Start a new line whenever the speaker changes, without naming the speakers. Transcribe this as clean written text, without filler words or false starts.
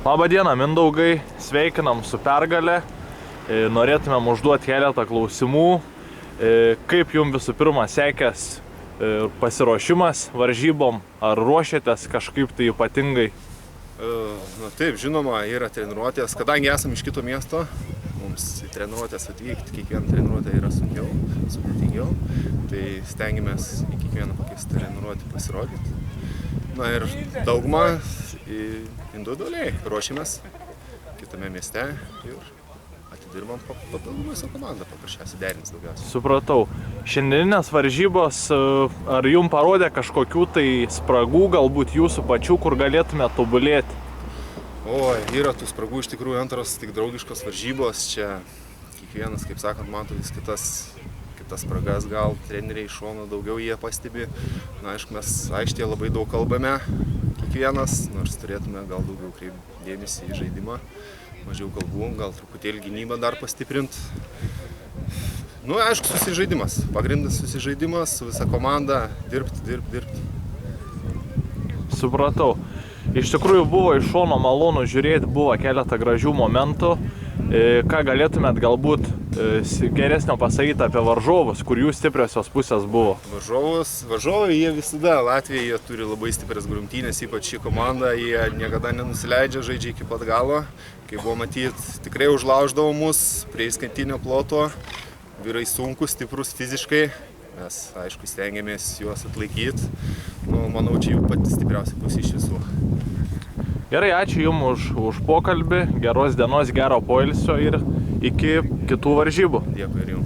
Labą dieną, Mindaugai, sveikinam su pergale. Norėtumėm užduoti keletą klausimų. Kaip jums visų pirma sekės pasiruošimas varžybom? Ar ruošiatės kažkaip tai ypatingai?
Na taip, žinoma, yra treniruotės. Kadangi esame iš kito miesto, mums į treniruotės atvykti, kiekvieną treniruotę yra sunkiau, sudėtingiau. Tai stengiamės į kiekvieną pakeisti treniruotę pasirodyti. Na ir daugumą individualiai ruošimės kitame mieste ir atidirbam papildomai su komanda, paprasčiausiai derins daugiausiai.
Supratau. Šiandieninės varžybos, ar jums parodė kažkokių tai spragų, galbūt jūsų pačių, kur galėtume tobulėti?
Yra tų spragų, iš tikrųjų antros tik draugiškos varžybos. Čia kiekvienas, kaip sakant, mato vis kitas spragas, gal treneriai iš šono daugiau jie pastebi. Na, aišku, mes aikštėje labai daug kalbame, kiekvienas, nors turėtume gal daugiau kreipti dėmesį į žaidimą. Mažiau kalbų, gal truputėlį gynybą dar pastiprinti. Nu, aišku, susižaidimas. Pagrindas susižaidimas, su visa komanda, dirbti.
Supratau. Iš tikrųjų buvo iš šono malonu žiūrėti, buvo keletą gražių momentų. Ką galėtumėt galbūt geresnio pasakyti apie varžovus, kur jų stipriosios pusės buvo?
Varžovai, jie visada, Latvija, jie turi labai stiprias grumtynės, ypač ši komanda, jie niekada nenusileidžia, žaidžia iki pat galo. Kai buvo matyti, tikrai užlauždavo mus prie įskantinio ploto, vyrai sunkus, stiprus fiziškai, mes, aišku, stengiamės juos atlaikyti. Nu, manau, čia jų pati stipriausia pusė iš visų.
Gerai, ačiū Jums už pokalbį, geros dienos, gero poilsio ir iki kitų varžybų.
Dėkui ir Jums.